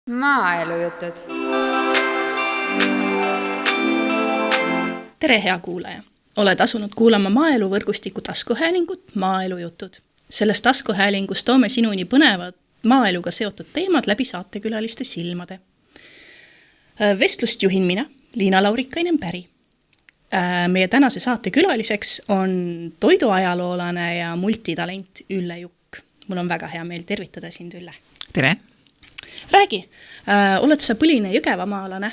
Maaelujutud. Tere, hea kuulaja! Oled asunud kuulama maaeluvõrgustiku taskuhäälingut Maaelujutud. Selles taskuhäälingus toome sinuni põnevad maaeluga seotud teemad läbi saatekülaliste silmade. Vestlust juhin mina, Liina Laurikainen-Päri. Meie tänase saate külaliseks on toiduajaloolane ja multitalent Ülle Jukk. Mul on väga hea meel tervitada sind, Ülle. Tere! Räägi, oled sa põline jõgevamaalane?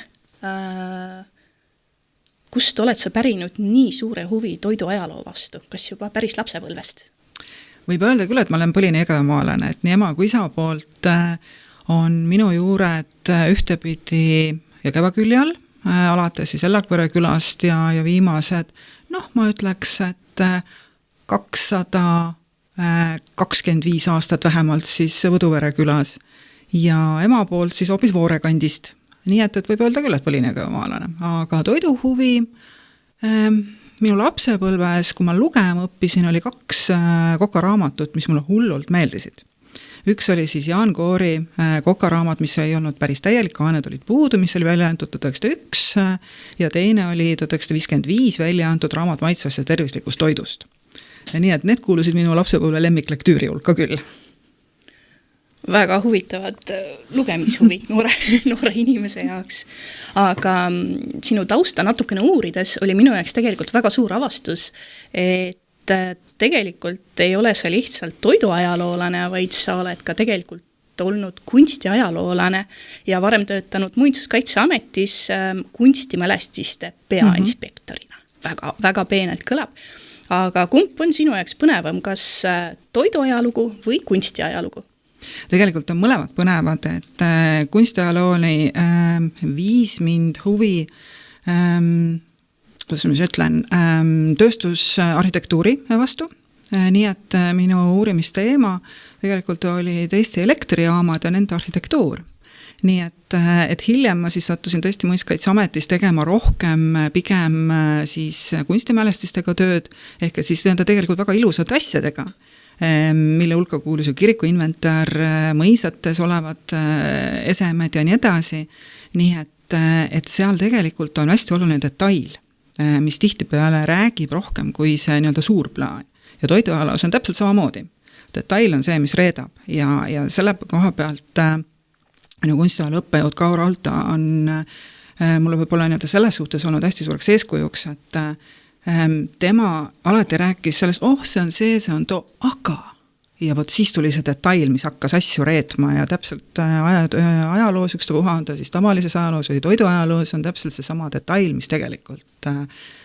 Kust oled sa pärinud nii suure huvi toiduajaloo vastu? Kas juba päris lapsepõlvest? Võib öelda küll, et ma olen põline jõgevamaalane, et nii ema kui isa poolt on minu juured ühtepidi Jõgeva külje all, alates siis Ellakvere külast ja viimased, ma ütleks, et 225 aastat vähemalt siis Võduvere külas. Ja ema poolt siis hoopis Voore kandist. Nii et võib öelda küll, et põline jõgevamaalane. Aga toiduhuvi minu lapsepõlves, kui ma lugema õppisin, oli 2 kokaraamatut, mis mulle hullult meeldisid. Üks oli siis Jaan Koori kokaraamat, mis ei olnud päris täielik, aaned olid puudu, mis oli välja antud 1901 ja teine oli 1955 välja antud raamat maitsvast ja tervislikust toidust. Ja nii et need kuulusid minu lapsepõlve lemmiklektuuri hulka küll. Väga huvitavad lugemishuvi noore inimese jaoks. Aga sinu tausta natukene uurides oli minu jaoks tegelikult väga suur avastus, et tegelikult ei ole sa lihtsalt toiduajaloolane, vaid sa oled ka tegelikult olnud kunstiajaloolane ja varem töötanud Muinsuskaitseametis kunstimälestiste peainspektorina. Väga, väga peenelt kõlab. Aga kumb on sinu jaoks põnevam, kas toiduajalugu või kunstiajalugu? Tegelikult on mõlemad põnevad, et kunstiajalooni viis mind huvi, kuidas ma ütlen, tööstusarhitektuuri vastu. Nii et minu uurimisteema tegelikult oli tõesti elektrijaamad ja nende arhitektuur. Nii et hiljem ma siis sattusin tõesti Muinsuskaitseametis tegema rohkem pigem siis kunstimälestistega tööd, ehk siis tegelikult väga ilusate asjadega, mille hulka kuulus ju kirikuinventar, mõisates olevad esemed ja nii edasi. Nii et seal tegelikult on hästi oluline detail, mis tihtipeale räägib rohkem kui see suur plaan. Ja toiduajaloos on täpselt samamoodi. Detail on see, mis reedab ja selle koha pealt minu kunstiajaloo õppejõud Kaur Alta on mulle võib-olla selles suhtes olnud hästi suureks eeskujuks, et tema alati rääkis sellest, see on too, aga ja vot siis tuli see detail, mis hakkas asju reetma ja täpselt ajaloos ükstapuha on ta siis tavalises ajaloos või toiduajaloos on täpselt see sama detail, mis tegelikult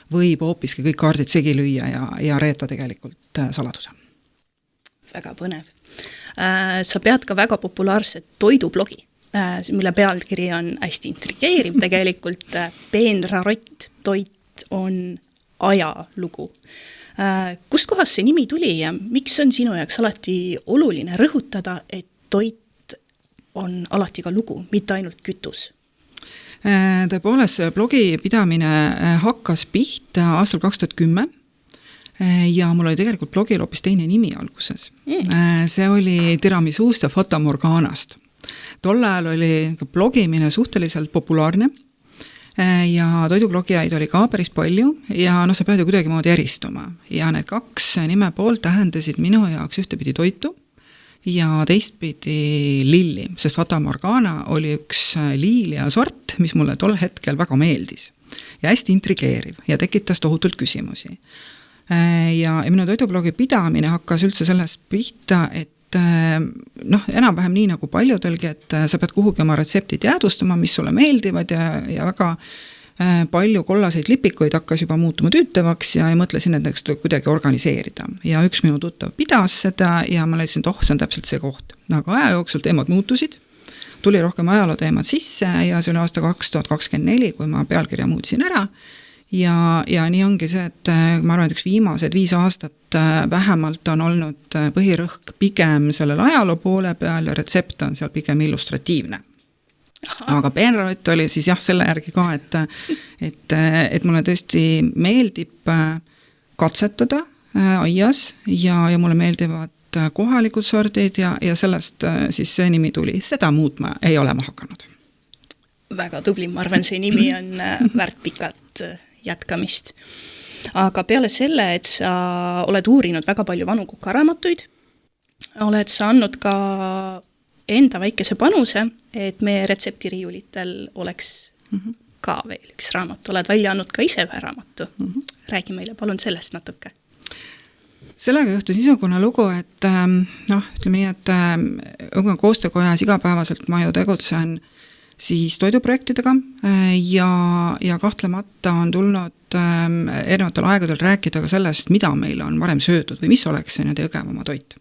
võib hoopiski kõik kaardid segi lüüa ja reeta tegelikult saladuse. Väga põnev. Sa pead ka väga populaarset toidublogi, mille pealkiri on hästi intrigeeriv tegelikult. Peenrarott toit on ajalugu. Kust kohas see nimi tuli ja miks on sinu jaoks alati oluline rõhutada, et toit on alati ka lugu, mitte ainult kütus? Tõepoolest, blogi pidamine hakkas pihta aastal 2010 ja mul oli tegelikult blogil hoopis teine nimi alguses. See oli Tiramisuust ja Fata Morganast. Tol ajal oli blogimine suhteliselt populaarne ja toidublogijaid oli ka päris palju ja sa pead ju kuidagi moodi eristuma. Ja need 2 nime poolt tähendasid minu jaoks ühtepidi toitu ja teistpidi lilli, sest Fata Morgana oli üks liilia sort, mis mulle tol hetkel väga meeldis ja hästi intrigeeriv ja tekitas tohutult küsimusi. Ja minu toidublogi pidamine hakkas üldse sellest pihta, et enam-vähem nii nagu paljudელgi, et sa pead kuhugi oma retseptid jäädustama, mis sulle meeldivad ja väga palju kollaseid lipikuid hakkas juba muutuma tüütavaks ja mõtlesin, et kuidagi organiseerida. Ja üks minu tuttav pidas seda ja ma leidsin, et see on täpselt see koht. Aga aja jooksul teemad muutusid, tuli rohkem ajaloo teemad sisse ja see oli aasta 2024, kui ma pealkirja muutsin ära. Ja nii ongi see, et ma arvan, et üks viimased 5 aastat vähemalt on olnud põhirõhk pigem sellel ajaloo poole peal ja retsept on seal pigem illustratiivne. Aga peenrarott oli siis selle järgi ka, et mulle tõesti meeldib katsetada aias ja mulle meeldivad kohalikud sordid ja sellest siis see nimi tuli. Seda muutma ei ole ma hakanud. Väga tubli, ma arvan, see nimi on väärt pikat jätkamist. Aga peale selle, et sa oled uurinud väga palju vanu kokaraamatuid, oled sa andnud ka enda väikese panuse, et meie retseptiriiulitel oleks ka veel üks raamat. Oled välja andnud ka ise ühe raamatu. Räägi meile palun sellest natuke. Sellega juhtus niisugune lugu, et ütleme nii, et koostöökojas igapäevaselt ma ju tegutsen siis toiduprojektidega ja kahtlemata on tulnud erinevatel aegadel rääkida ka sellest, mida meil on varem söödud või mis oleks see Jõgevamaa toit.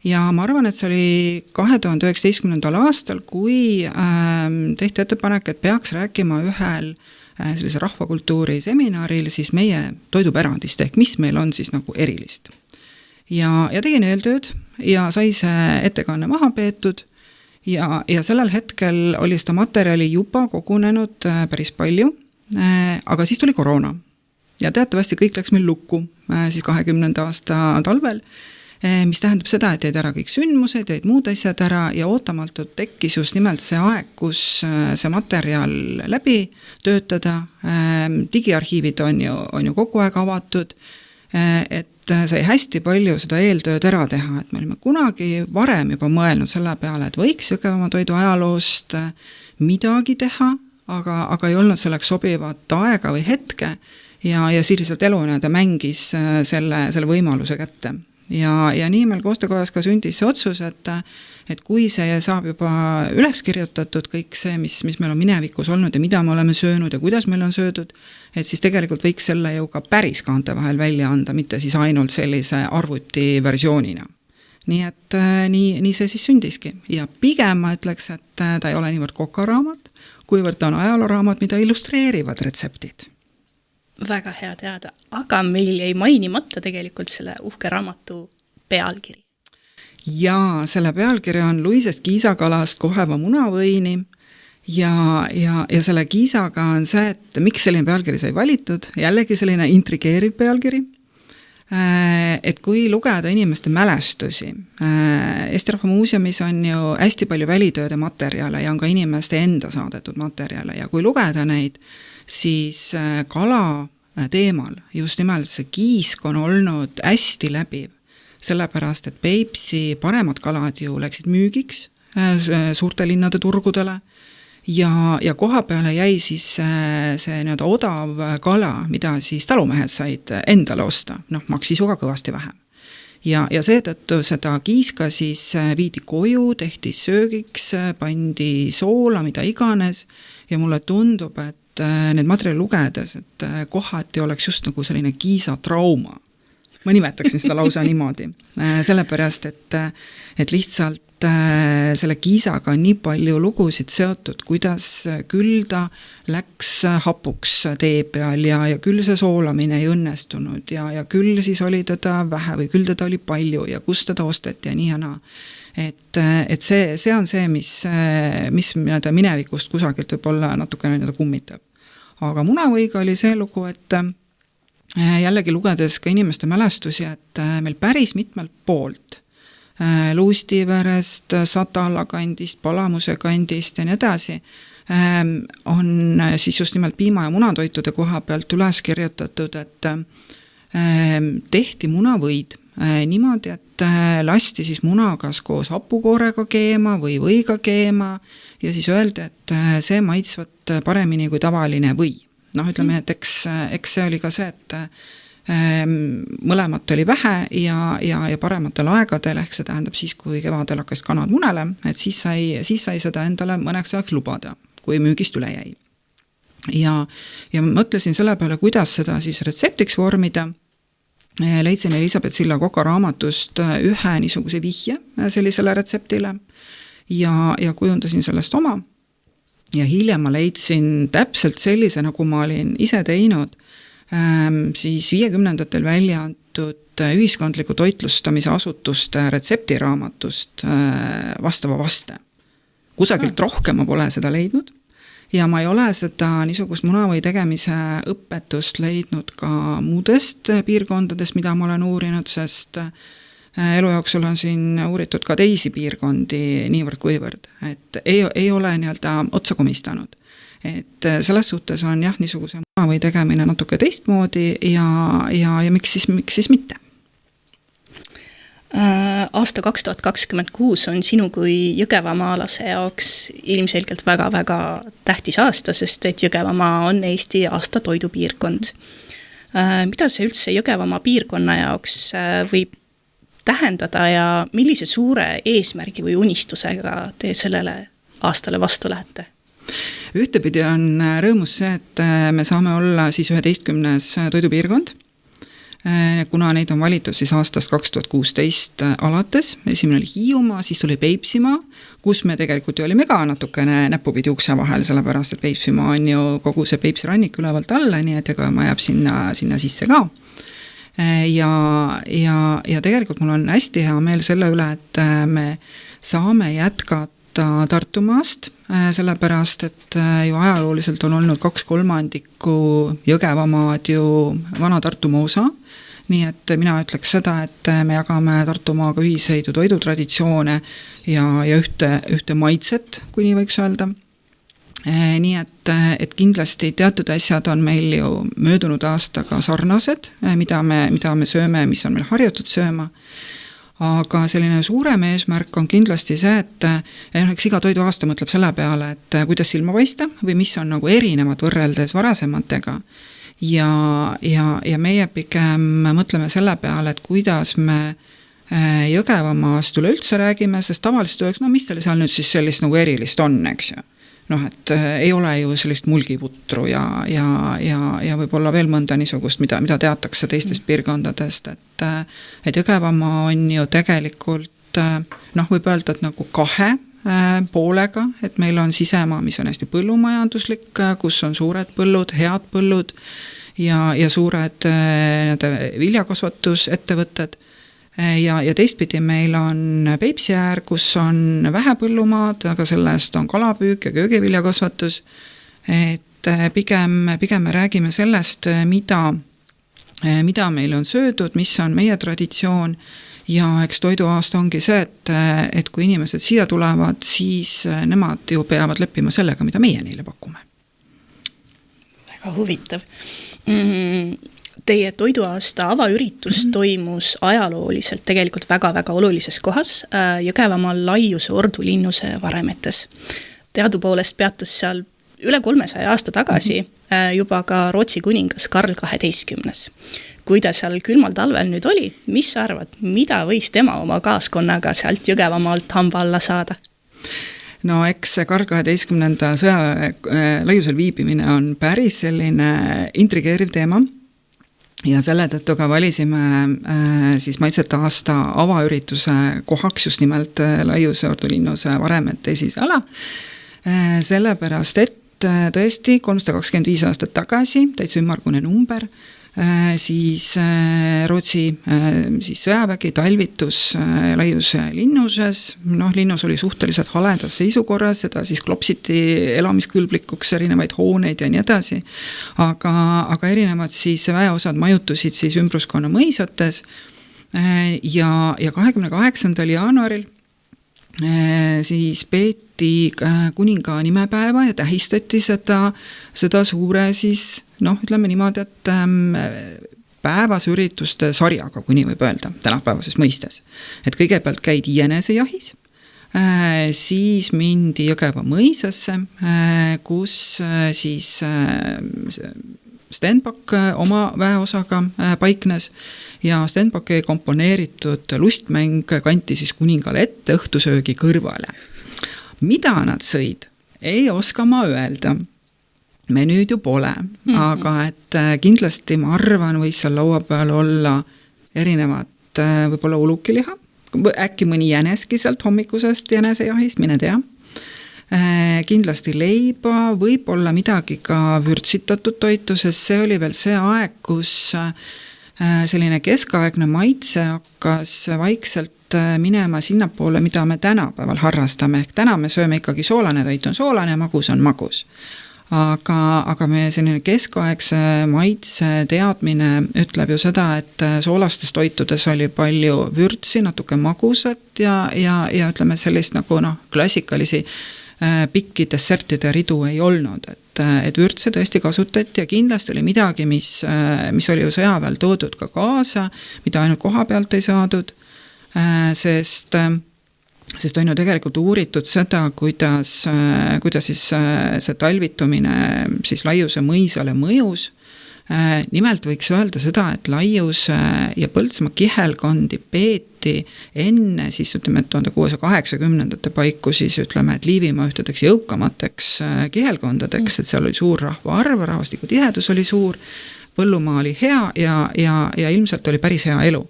Ja ma arvan, et see oli 2019. aastal, kui tehti ettepanek, et peaks rääkima ühel sellise rahvakultuuri seminaril siis meie toidupärandist ehk mis meil on siis nagu erilist. Ja tegin eeltööd ja sai see ettekanne maha peetud ja sellel hetkel oli seda materjali juba kogunenud päris palju, aga siis tuli koroona ja teatavasti kõik läks meil lukku siis 20. aasta talvel, mis tähendab seda, et jäid ära kõik sündmused, jäid muud asjad ära ja ootamatult tekkis just nimelt see aeg, kus see materjal läbi töötada, digiarhiivid on ju kogu aeg avatud, et sai hästi palju seda eeltööd ära teha, et me olime kunagi varem juba mõelnud selle peale, et võiks Jõgevamaa toidu ajaloost midagi teha, aga ei olnud selleks sobivat aega või hetke ja selliselt elu mängis selle võimaluse kätte. Ja nii meil koostöökojas ka sündis see otsus, et kui see saab juba üles kirjutatud kõik see, mis meil on minevikus olnud ja mida me oleme söönud ja kuidas meil on söödud, et siis tegelikult võiks selle ju ka päris kaante vahel välja anda, mitte siis ainult sellise arvuti versioonina. Nii et nii see siis sündiski ja pigem ma ütleks, et ta ei ole niivõrd kokaraamat, kuivõrd ta on ajalooraamat, mida illustreerivad retseptid. Väga hea teada, aga meil jäi mainimata tegelikult selle uhke raamatu pealkiri. Ja selle pealkiri on Luisest kiisakalast Koheva munavõini ja selle kiisaga on see, et miks selline pealkiri sai valitud, jällegi selline intrigeeriv pealkiri, et kui lugeda inimeste mälestusi, Eesti Rahva Muuseumis on ju hästi palju välitööde materjale ja on ka inimeste enda saadetud materjale ja kui lugeda neid, siis kala teemal just nimelt see kiisk on olnud hästi läbiv, sellepärast, et Peipsi paremad kalad ju läksid müügiks suurte linnade turgudele ja koha peale jäi siis see odav kala, mida siis talumehed said endale osta, maksis ju ka kõvasti vähem. Ja seetõttu seda kiiska siis viidi koju, tehti söögiks, pandi soola, mida iganes ja mulle tundub, et need materjali lugedes, et kohati oleks just nagu selline kiisa trauma. Ma nimetaksin seda lausa niimoodi. Sellepärast, et lihtsalt selle kiisaga on nii palju lugusid seotud, kuidas küll ta läks hapuks tee peal ja küll see soolamine ei õnnestunud ja küll siis oli teda vähe või küll teda oli palju ja kus teda osteti ja nii ja naa. Et see on see, mis minevikust kusagilt võib olla natukene kummitab. Aga munavõiga oli see lugu, et jällegi lugedes ka inimeste mälestusi, et meil päris mitmelt poolt, Luustiverest, Satala kandist, Palamuse kandist ja nii edasi, on siis just nimelt piima- ja munatoitude koha pealt üles kirjutatud, et tehti munavõid niimoodi, et lasti siis muna kas koos hapukoorega keema või võiga keema ja siis öeldi, et see maitsvat paremini kui tavaline või. Ütleme, et eks see oli ka see, et mõlemat oli vähe ja parematel aegadel, ehk see tähendab siis, kui kevadel hakkas kanad munele, et siis sai seda endale mõneks ajaks lubada, kui müügist üle jäi. Ja mõtlesin selle peale, kuidas seda siis retseptiks vormida. Leidsin Elisabeth Silla Koka raamatust ühe niisuguse vihje sellisele retseptile ja kujundasin sellest oma. Ja hiljem ma leidsin täpselt sellise, nagu ma olin ise teinud, siis 50-ndatel välja antud ühiskondliku toitlustamise asutuste retseptiraamatust vastava vaste. Kusagilt rohkem ma pole seda leidnud ja ma ei ole seda niisugust munavõi tegemise õpetust leidnud ka muudest piirkondadest, mida ma olen uurinud, sest elu jooksul on siin uuritud ka teisi piirkondi niivõrd-kuivõrd, et ei ole nii-öelda otsa komistanud. Et selles suhtes on jah, niisuguse või tegemine natuke teistmoodi ja miks siis mitte? Aasta 2026 on sinu kui jõgevamaalase jaoks ilmselgelt väga-väga tähtis aasta, sest et Jõgevamaa on Eesti aasta toidupiirkond. Mida see üldse Jõgevamaa piirkonna jaoks võib tähendada ja millise suure eesmärgi või unistusega te sellele aastale vastu lähete? Ühtepidi on rõõmus see, et me saame olla siis 11. toidupiirkond, kuna neid on valitud siis aastast 2016 alates. Esimene oli Hiiumaa, siis tuli Peipsimaa, kus me tegelikult ju olime ka natukene näpupidi ukse vahel, sellepärast et Peipsimaa on ju kogu see Peipsi rannik ülevalt alla, nii et Jõgevamaa jääb sinna sisse ka. Ja tegelikult mul on hästi hea meel selle üle, et me saame jätkata Tartumaast, sellepärast, et ju ajalooliselt on olnud 2/3 Jõgevamaad ju vana Tartumaa osa, nii et mina ütleks seda, et me jagame Tartumaaga ühiseid toidutraditsioone ja ühte maitset, kui nii võiks öelda. Nii et kindlasti teatud asjad on meil ju möödunud aastaga sarnased, mida me sööme, mis on meil harjutud sööma. Aga selline suurem eesmärk on kindlasti see, et eks iga toiduaasta mõtleb selle peale, et kuidas silma paista või mis on nagu erinevad võrreldes varasematega. Ja meie pigem mõtleme selle peale, et kuidas me Jõgevamaast üleüldse räägime, sest tavaliselt öelks, mis teil seal nüüd siis sellist nagu erilist on, eks ju. Et ei ole ju sellist mulgiputru ja võib-olla veel mõnda niisugust, mida teatakse teistest piirkondadest, et Jõgevamaa on ju tegelikult, võib öelda, et nagu 2 poolega, et meil on sisemaa, mis on hästi põllumajanduslik, kus on suured põllud, head põllud ja suured viljakasvatusettevõtted. Ja teistpidi meil on Peipsi äär, kus on vähe põllumaad, aga sellest on kalapüük ja köögiviljakasvatus. Et pigem me räägime sellest, mida meil on söödud, mis on meie traditsioon. Ja eks toiduaasta ongi see, et kui inimesed siia tulevad, siis nemad ju peavad leppima sellega, mida meie neile pakume. Väga huvitav. Teie toiduaasta avaüritus toimus ajalooliselt tegelikult väga-väga olulises kohas Jõgevamaa Laiuse Ordulinnuse varemetes. Teadupoolest peatus seal üle 300 aasta tagasi juba ka Rootsi kuningas Karl 12. Kui ta seal külmal talvel nüüd oli, mis sa arvad, mida võis tema oma kaaskonnaga sealt Jõgevamaalt hamba alla saada? No eks Karl 12. sõja laiusel viibimine on päris selline intrigeeriv teema. Ja selle tõttu ka valisime siis maitsete aasta avaürituse kohaks just nimelt Laiuse Ordulinnuse varemete esisala. Sellepärast, et tõesti 325 aastat tagasi, täitsa ümmargune number, siis Rootsi siis sõjavägi talvitus Laiuse linnuses. Linnus oli suhteliselt haledas seisukorras, seda siis klopsiti elamiskõlblikuks erinevaid hooneid ja nii edasi. Aga erinevad siis väeosad majutusid siis ümbruskonna mõisates ja 28. jaanuaril siis peeti kuninga nimepäeva ja tähistati seda suure siis, ütleme niimoodi, et päevase ürituste sarjaga, kui nii võib öelda, tänapäevases mõistes. Et kõigepealt käidi jänesejahis, siis mindi Jõgeva mõisasse, kus siis Stenbock oma väeosaga paiknes ja Stenbocki komponeeritud lustmäng kanti siis kuningale ette õhtusöögi kõrvale. Mida nad sõid, ei oska ma öelda. Menüüd ju pole, aga et kindlasti ma arvan, võis seal laua peal olla erinevat võib-olla ulukiliha, äkki mõni jäneski sealt hommikusest jänesejahist, mine tea. Kindlasti leiba, võib-olla midagi ka vürtsitatud toitu, sest see oli veel see aeg, kus selline keskaegne maitse hakkas vaikselt minema sinnapoole, mida me tänapäeval harrastame. Ehk täna me sööme ikkagi soolane toit on soolane ja magus on magus. aga meie selline keskaegse maitse teadmine ütleb ju seda, et soolastes toitudes oli palju vürtsi, natuke magusat ja ütleme sellist nagu klassikalisi pikki dessertide ridu ei olnud, et vürtse tõesti kasutati ja kindlasti oli midagi, mis oli ju sõjaväel toodud ka kaasa, mida ainult koha pealt ei saadud, sest on ju tegelikult uuritud seda, kuidas siis see talvitumine siis Laiuse mõisale mõjus. Nimelt võiks öelda seda, et Laiuse ja Põltsamaa kihelkondi peeti enne siis ütleme, et 1680 paiku siis ütleme, et Liivimaa ühtedeks jõukamateks kihelkondadeks, et seal oli suur rahvaarv, rahvastiku tihedus oli suur, põllumaa oli hea ja ilmselt oli päris hea elu.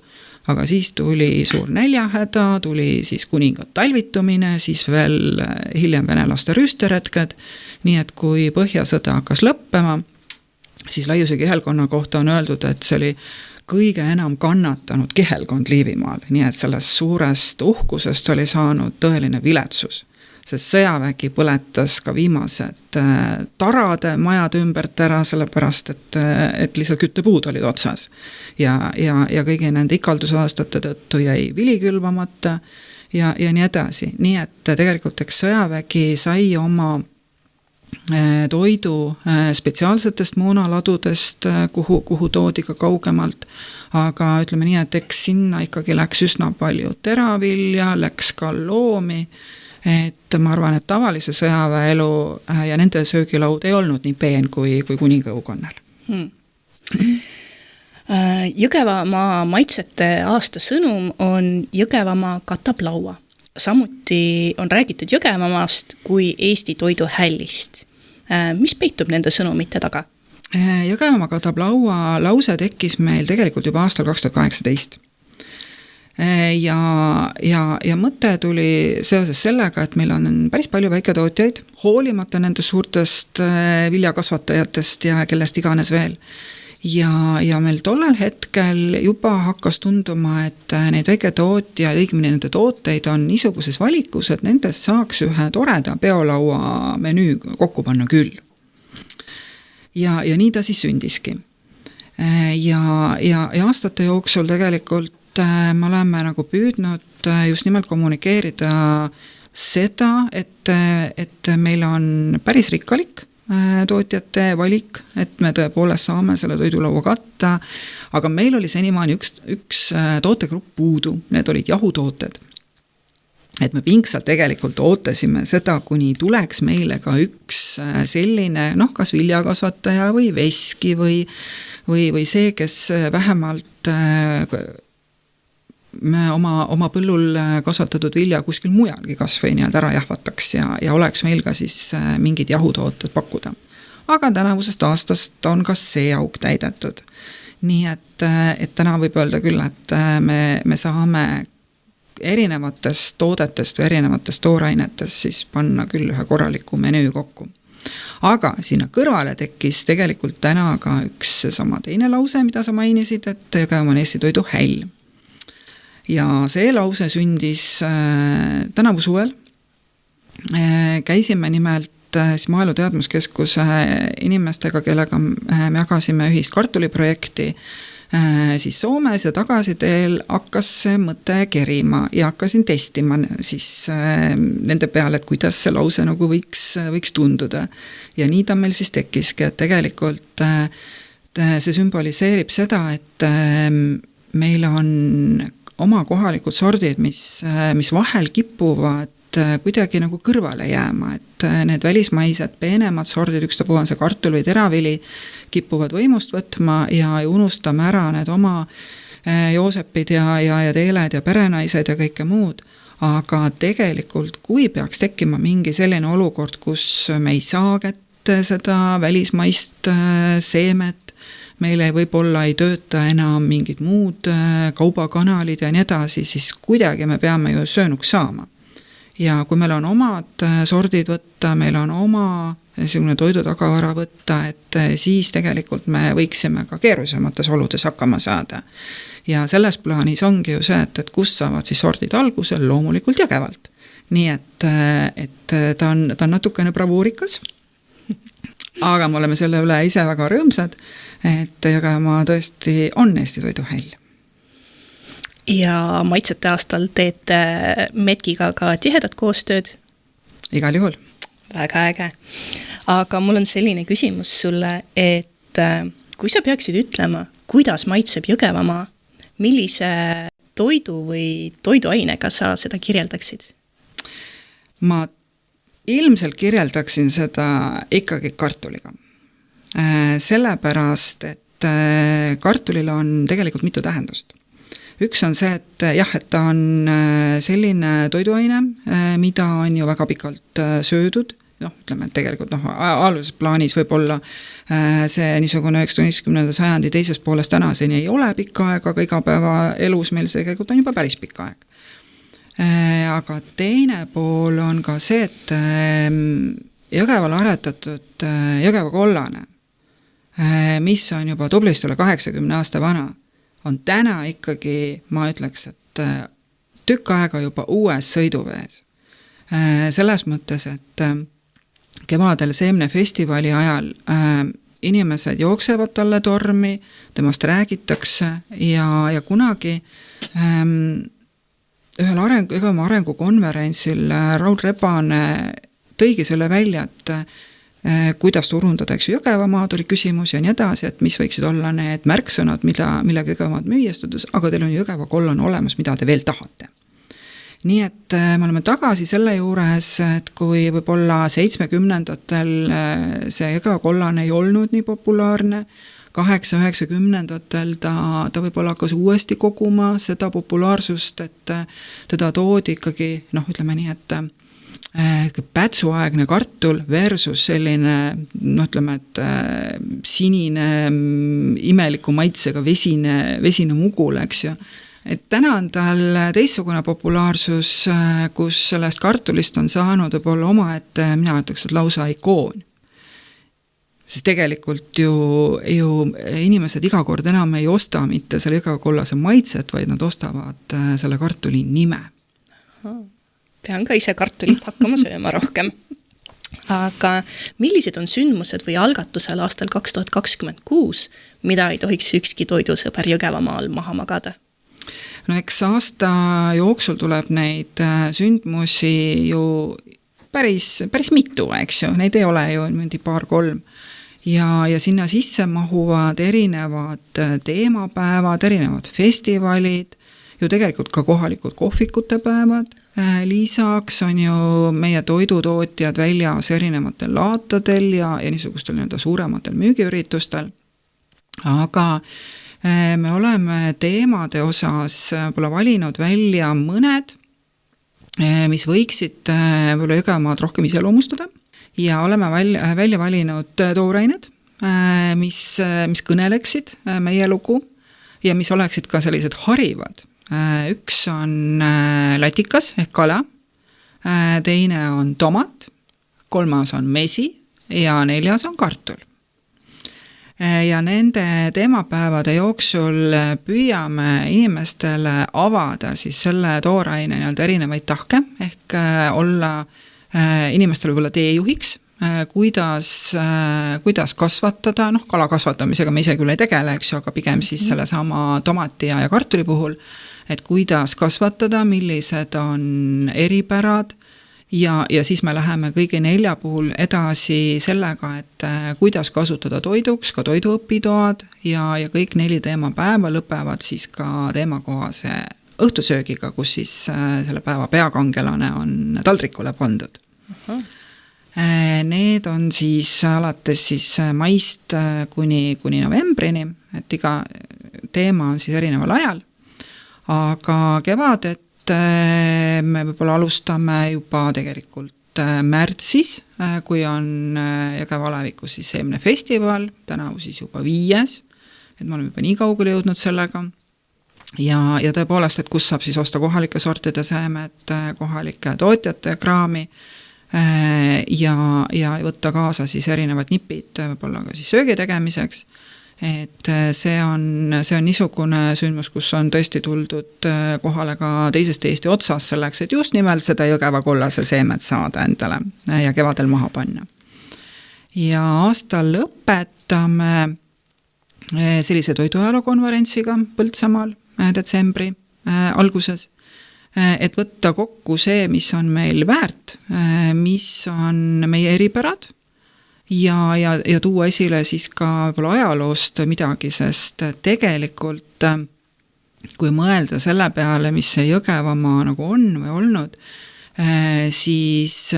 Aga siis tuli suur näljahäda, tuli siis kuningat talvitumine, siis veel hiljem venelaste rüüsteretked, nii et kui Põhjasõda hakkas lõppema, siis Laiuse kihelkonna kohta on öeldud, et see oli kõige enam kannatanud kihelkond Liivimaal, nii et sellest suurest uhkusest oli saanud tõeline viletsus. Sest sõjavägi põletas ka viimased tarade majad ümbert ära, sellepärast, et lihtsalt küttepuud olid otsas. Ja kõigi nende ikaldusaastate tõttu jäi vili külvamata ja nii edasi. Nii et tegelikult eks sõjavägi sai oma toidu spetsiaalsetest moonaladudest, kuhu toodi ka kaugemalt, aga ütleme nii, et eks sinna ikkagi läks üsna palju teravilja, läks ka loomi, et ma arvan, et tavalise sõjaväelu ja nende söögilaud ei olnud nii peen kui kuningaõukonnal. Jõgevamaa maitsete aasta sõnum on Jõgevamaa katab laua. Samuti on räägitud Jõgevamaast kui Eesti toiduhällist. Mis peitub nende sõnumite taga? Jõgevamaa katab laua lause tekkis meil tegelikult juba aastal 2018. Ja mõte tuli seoses sellega, et meil on päris palju väiketootjaid, hoolimata nende suurtest viljakasvatajatest ja kellest iganes veel. Ja meil tollel hetkel juba hakkas tunduma, et neid väiketootja, õigemini nende tooteid on niisuguses valikus, et nendest saaks ühe toreda peolaua menüü kokku panna küll. Ja nii ta siis sündiski. Ja aastate jooksul tegelikult me oleme nagu püüdnud just nimelt kommunikeerida seda, et meil on päris rikkalik tootjate valik, et me tõepoolest saame selle toidulaua katta, aga meil oli senimaani üks tootegrupp puudu, need olid jahutooted. Et me pingsalt tegelikult ootasime seda, kuni tuleks meile ka üks selline, kas viljakasvataja või veski või see, kes vähemalt me oma põllul kasvatatud vilja kuskil mujalgi kas või ära jahvataks ja oleks meil ka siis mingid jahutooted pakkuda. Aga tänavusest aastast on ka see auk täidetud. Nii et täna võib öelda küll, et me saame erinevatest toodetest või erinevatest toorainetest siis panna küll ühe korraliku menüü kokku. Aga sinna kõrvale tekkis tegelikult täna ka üks sama teine lause, mida sa mainisid, et Jõgevamaa on Eesti toiduhäll. Ja see lause sündis tänavu suvel. Käisime nimelt Maaelu Teadmuskeskuse inimestega, kellega me jagasime ühist kartuliprojekti siis Soomes ja tagasiteel hakkas see mõte kerima ja hakkasin testima siis nende peale, et kuidas see lause nagu võiks tunduda. Ja nii ta meil siis tekkiski, et tegelikult see sümboliseerib seda, et meil on oma kohalikud sordid, mis vahel kipuvad kuidagi nagu kõrvale jääma, et need välismaised peenemad sordid, ükstapuha on see kartul või teravili, kipuvad võimust võtma ja unustame ära need oma Joosepid ja teeled ja perenaised ja kõike muud. Aga tegelikult, kui peaks tekkima mingi selline olukord, kus me ei saa kätte seda välismaist seemet, meile võib-olla ei tööta enam mingid muud kaubakanalid ja nii edasi, siis kuidagi me peame ju söönuks saama. Ja kui meil on omad sordid võtta, meil on oma toidutagavara võtta, et siis tegelikult me võiksime ka keerusemates oludes hakkama saada. Ja selles plaanis ongi ju see, et kus saavad siis sordid algusel, loomulikult Jõgevalt. Nii et ta on natukene bravuurikas. aga me oleme selle üle ise väga rõõmsad, et Jõgevamaa tõesti on Eesti toiduhäll. Ja maitsete aastal teete Metkiga ka tihedat koostööd? Igal juhul. Väga äge. Aga mul on selline küsimus sulle, et kui sa peaksid ütlema, kuidas maitseb Jõgevamaa, millise toidu või toiduainega sa seda kirjeldaksid? Ma ilmselt kirjeldaksin seda ikkagi kartuliga. Sellepärast, et kartulil on tegelikult mitu tähendust. Üks on see, et jah, et ta on selline toiduaine, mida on ju väga pikalt söödud, ütleme, et tegelikult aluses plaanis võib olla see niisugune 19. sajandi teises pooles tänaseni ei ole pikka aeg, aga igapäeva elus meil see tegelikult on juba päris pikka aeg. Aga teine pool on ka see, et Jõgeval aretatud Jõgeva kollane, mis on juba tublisti üle 80 aasta vana, on täna ikkagi, ma ütleks, et tükk aega juba uues sõiduvees. Selles mõttes, et kevadel seemnefestivali ajal inimesed jooksevad talle tormi, temast räägitakse ja kunagi ühel Jõgevamaa arengukonverentsil Raul Rebane tõigi selle välja, et kuidas turundada, eks Jõgevamaad oli küsimus ja nii edasi, et mis võiksid olla need märksõnad, millega Jõgevamaad müüastudes, aga teil on Jõgeva kollane olemas, mida te veel tahate. Nii et me oleme tagasi selle juures, et kui võib-olla 70-ndatel see Jõgeva kollane ei olnud nii populaarne, 8-90-ndatel ta võib-olla hakkas uuesti koguma seda populaarsust, et teda toodi ikkagi, ütleme nii, et pätsuaegne kartul versus selline, ütleme, et sinine, imeliku maitsega vesine mugul, eks ju. Et täna on tal teistsugune populaarsus, kus sellest kartulist on saanud võib-olla oma, et mina ütleks, et lausa ikoon. Siis tegelikult ju inimesed iga kord enam ei osta mitte selle Jõgeva kollase maitset, vaid nad ostavad selle kartuli nime. Pean ka ise kartulit hakkama sööma rohkem. Aga millised on sündmused või algatusel aastal 2026, mida ei tohiks ükski toidusõber Jõgevamaal maha magada? Eks aasta jooksul tuleb neid sündmusi ju päris mitu, eks ju, neid ei ole ju mingi 2-3. Ja sinna sisse mahuvad erinevad teemapäevad, erinevad festivalid, ju tegelikult ka kohalikud kohvikute päevad. Lisaks on ju meie toidutootjad väljas erinevatel laatadel ja niisugustel suurematel müügiüritustel. Aga me oleme teemade osas valinud välja mõned, mis võiksid Jõgevamaad rohkem iseloomustada ja oleme välja valinud toorained, mis kõneleksid meie lugu ja mis oleksid ka sellised harivad. Üks on latikas ehk kala, teine on tomat, 3. on mesi ja 4. on kartul. Ja nende teemapäevade jooksul püüame inimestele avada siis selle tooraine erinevaid tahke ehk olla inimestele võib-olla teejuhiks, kuidas kasvatada, kala kasvatamisega me ise küll ei tegele, eks ju, aga pigem siis selle sama tomati ja kartuli puhul, et kuidas kasvatada, millised on eripärad ja siis me läheme kõigi 4 puhul edasi sellega, et kuidas kasutada toiduks, ka toiduõpitoad ja kõik 4 teemapäeva lõpevad siis ka teemakohase õhtusöögiga, kus siis selle päeva peakangelane on taldrikule pandud. Need on siis alates siis maist kuni novembrini, et iga teema on siis erineval ajal. Aga kevadet me võib-olla alustame juba tegelikult märtsis, kui on Jõgeva alevikus siis seemnefestival, tänavu siis juba 5, et me oleme juba nii kaugele jõudnud sellega. Ja tõepoolest, et kus saab siis osta kohalike sortide seemed, kohalike tootjate kraami ja võtta kaasa siis erinevad nipid võib-olla ka siis söögi tegemiseks. Et see on niisugune sündmus, kus on tõesti tuldud kohale ka teisest Eesti otsas selleks, et just nimelt seda Jõgeva kollase seemed saada endale ja kevadel maha panna. ja aasta lõpetame sellise toiduajalookonverentsiga Põltsamaal detsembri alguses, et võtta kokku see, mis on meil väärt, mis on meie eripärad ja tuua esile siis ka võib-olla ajaloost midagi, sest tegelikult kui mõelda selle peale, mis see Jõgevamaa nagu on või olnud, siis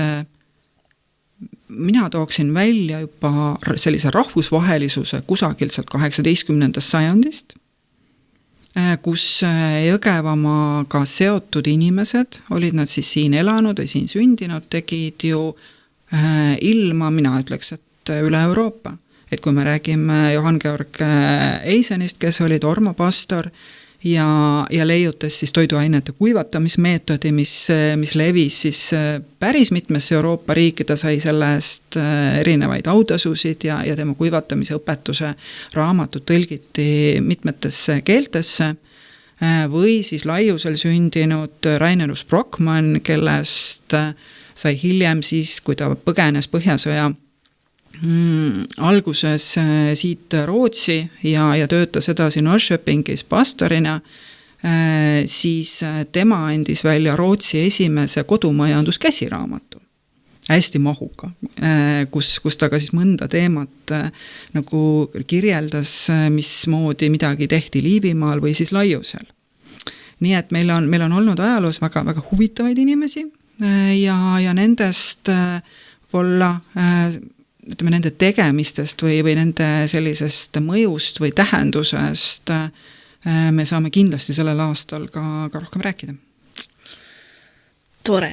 mina tooksin välja juba sellise rahvusvahelisuse kusagilt sealt 18. sajandist, kus Jõgevamaaga seotud inimesed, olid nad siis siin elanud või siin sündinud, tegid ju ilma, mina ütleks, et üle Euroopa. Et kui me räägime Johann Georg Eisenist, kes oli tormapastor, ja leiutas siis toiduainete kuivatamismeetodi, mis levis siis päris mitmesse Euroopa riiki, ta sai sellest erinevaid autasusid ja tema kuivatamise õpetuse raamatud tõlgiti mitmetesse keeltesse, või siis Laiusel sündinud Rainerus Brockmann, kellest sai hiljem siis, kui ta põgenes Põhjasõja alguses siit Rootsi ja töötas edasi Norrköpingis pastorina, siis tema andis välja Rootsi esimese kodumajanduskäsiraamatu, hästi mahuka, kus ta ka siis mõnda teemat nagu kirjeldas, mismoodi midagi tehti Liivimaal või siis Laiusel. Nii et meil on olnud ajaloos väga, väga huvitavaid inimesi ja nendest võib-olla ütleme, nende tegemistest või nende sellisest mõjust või tähendusest me saame kindlasti sellel aastal ka rohkem rääkida. Tore.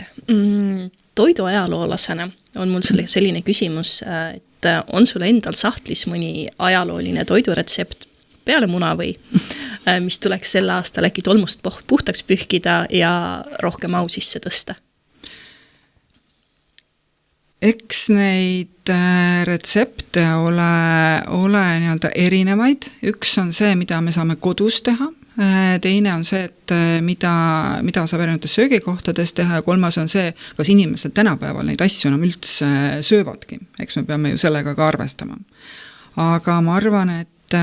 Toiduajaloolasena on mul selline küsimus, et on sul endal sahtlis mõni ajalooline toiduretsept peale muna või, mis tuleks sel aastal äkki tolmust puhtaks pühkida ja rohkem au sisse tõsta? Eks neid retsepte ole nii-öelda erinevaid. Üks on see, mida me saame kodus teha. Teine on see, et mida saab erinevates söögikohtades teha ja kolmas on see, kas inimesed tänapäeval neid asju enam üldse söövadki. Eks me peame ju sellega ka arvestama. Aga ma arvan, et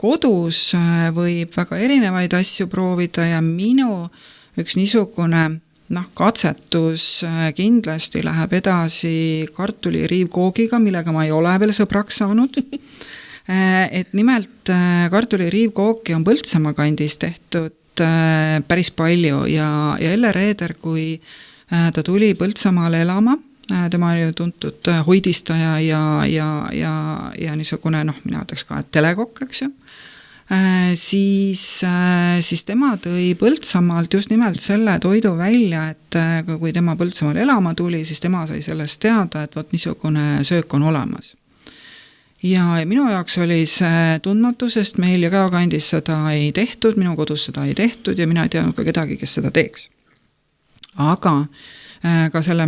kodus võib väga erinevaid asju proovida ja minu üks niisugune katsetus kindlasti läheb edasi kartuliriivkoogiga, millega ma ei ole veel sõbraks saanud. Et nimelt kartuliriivkooki on Põltsamaa kandis tehtud päris palju ja Elle Reeder, kui ta tuli Põltsamaale elama, tema oli tuntud hoidistaja ja niisugune, mina ütleks ka, et telekokk, eks ju. Siis tema tõi Põltsamaalt just nimelt selle toidu välja, et kui tema Põltsamaal elama tuli, siis tema sai sellest teada, et võt niisugune söök on olemas. Ja minu jaoks oli see tundmatu, sest meil Jõgeva kandis seda ei tehtud, minu kodus seda ei tehtud ja mina ei teadnud ka kedagi, kes seda teeks. Aga ka selle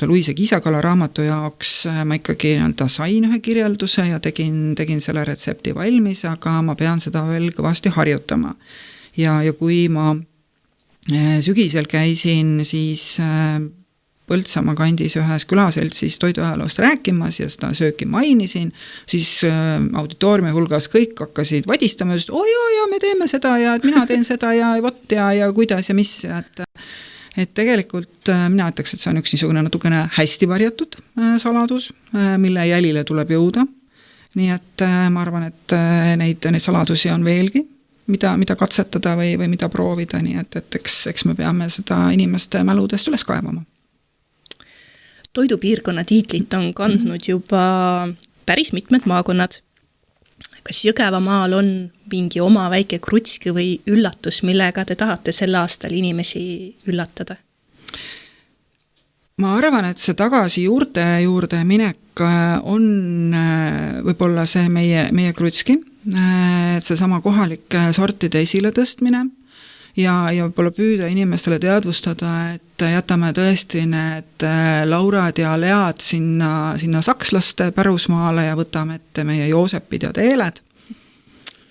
Luise Kiisakala raamatu jaoks ma ikkagi sain ühe kirjelduse ja tegin selle retsepti valmis, aga ma pean seda veel kõvasti harjutama. Ja kui ma sügisel käisin siis Põltsamaa kandis ühes külaseltsis toiduajaloost rääkimas ja seda sööki mainisin, siis auditooriumi hulgas kõik hakkasid vadistama, ja me teeme seda ja et mina teen seda ja vot ja kuidas ja mis, et tegelikult mina ütleks, et see on üks niisugune natukene hästi varjatud saladus, mille jälile tuleb jõuda. Nii et ma arvan, et neid saladusi on veelgi, mida katsetada või mida proovida, nii et eks me peame seda inimeste mäludest üles kaevama. Toidupiirkonna tiitlit on kandnud juba päris mitmed maakonnad. Kas Jõgevamaal on mingi oma väike krutski või üllatus, millega te tahate sel aastal inimesi üllatada? Ma arvan, et see tagasi juurde minek on võib-olla see meie krutski, et see sama kohalik sortide esile tõstmine ja võib-olla püüda inimestele teadvustada, et jätame tõesti need Laurad ja Lead sinna sakslaste pärusmaale ja võtame ette meie Joosepid ja Teeled.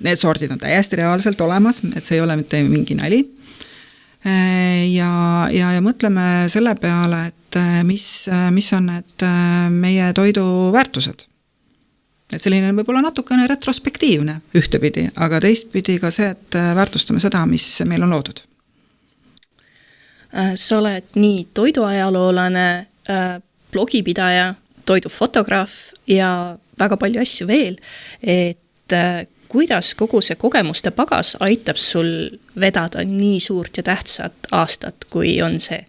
Need sordid on täiesti reaalselt olemas, et see ei ole mitte mingi nali. Ja mõtleme selle peale, et mis on need meie toidu väärtused. et selline võib-olla natukene retrospektiivne ühtepidi, aga teistpidi ka see, et väärtustame seda, mis meil on loodud. Sa oled nii toiduajaloolane, blogipidaja, toidufotograaf ja väga palju asju veel, et kuidas kogu see kogemuste pagas aitab sul vedada nii suurt ja tähtsat aastat, kui on see?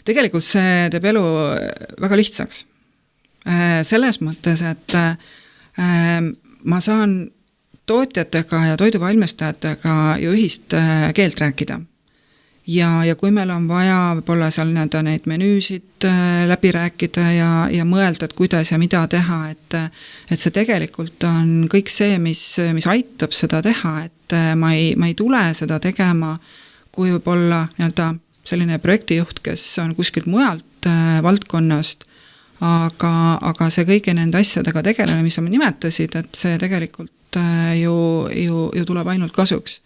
Tegelikult see teeb elu väga lihtsaks. Selles mõttes, et ma saan tootjatega ja toiduvalmistajatega ju ühist keelt rääkida. Ja kui meil on vaja võib-olla seal neid menüüsid läbi rääkida ja mõelda, et kuidas ja mida teha, et see tegelikult on kõik see, mis aitab seda teha, et ma ei tule seda tegema, kui võib-olla selline projektijuht, kes on kuskilt mujalt valdkonnast, aga see kõigi nende asjadega tegeleme, mis sa nimetasid, et see tegelikult ju tuleb ainult kasuks.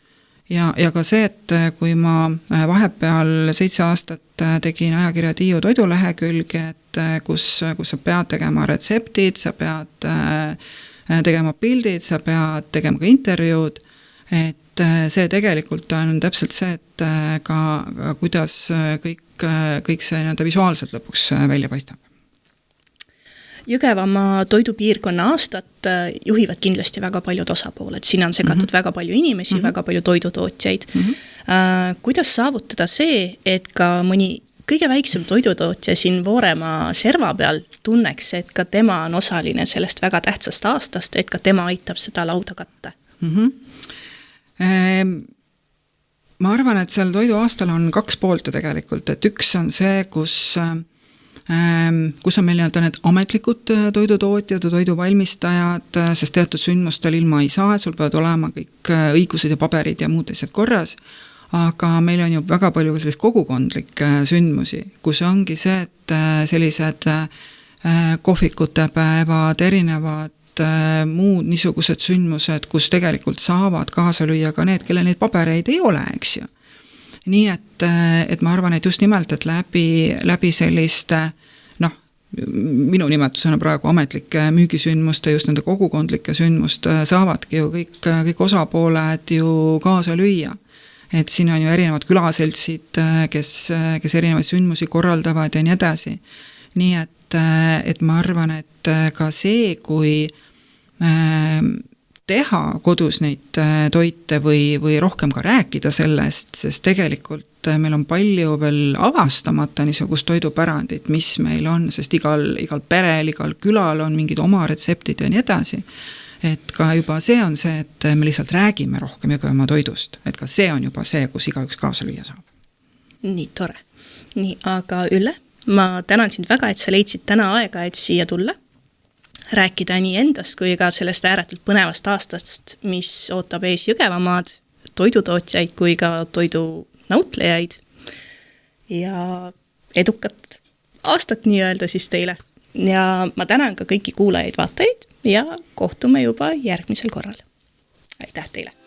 Ja ka see, et kui ma vahepeal 7 aastat tegin ajakirja Tiiu toidulehekülge, et kus sa pead tegema retseptid, sa pead tegema pildid, sa pead tegema ka intervjuud, et see tegelikult on täpselt see, et ka kuidas kõik see visuaalselt lõpuks välja paistab. Jõgevamaa toidupiirkonna aastat juhivad kindlasti väga paljud osapooled. Siin on segatud väga palju inimesi, väga palju toidutootjaid. Kuidas saavutada see, et ka mõni kõige väiksem toidutootja siin Vooremaa serva peal tunneks, et ka tema on osaline sellest väga tähtsast aastast, et ka tema aitab seda lauda katta? Ma arvan, et seal toidu aastal on 2 poolte tegelikult, et üks on see, kus on meil need ametlikud toidutootjad ja toiduvalmistajad, sest teatud sündmustel ilma ei saa, sul peavad olema kõik õigused ja paberid ja muud asjad korras, aga meil on ju väga palju sellist kogukondlikke sündmusi, kus ongi see, et sellised kohvikute päevad, erinevad muud niisugused sündmused, kus tegelikult saavad kaasa lüüa ka need, kelle neid pabereid ei ole, eks ju. Nii et ma arvan, et just nimelt, et läbi selliste, minu nimetusena praegu ametlike müügisündmuste, just nende kogukondlike sündmuste saavadki ju kõik osapooled ju kaasa lüüa. Et siin on ju erinevad külaseltsid, kes erinevaid sündmusi korraldavad ja nii edasi. Nii et ma arvan, et ka see, kui teha kodus neid toite või rohkem ka rääkida sellest, sest tegelikult meil on palju veel avastamata niisugust toidupärandit, mis meil on, sest igal perel, igal külal on mingid oma retseptid ja nii edasi. Et ka juba see on see, et me lihtsalt räägime rohkem Jõgevamaa toidust, et ka see on juba see, kus igaüks kaasa lüüa saab. Nii tore. Nii, aga Ülle, ma tänan sind väga, et sa leidsid täna aega, et siia tulla. Rääkida nii endast kui ka sellest ääretult põnevast aastast, mis ootab ees Jõgevamaad, toidutootjaid kui ka toidunautlejaid ja edukat aastat nii öelda siis teile. Ja ma tänan ka kõiki kuulajaid vaatajaid ja kohtume juba järgmisel korral. Aitäh teile!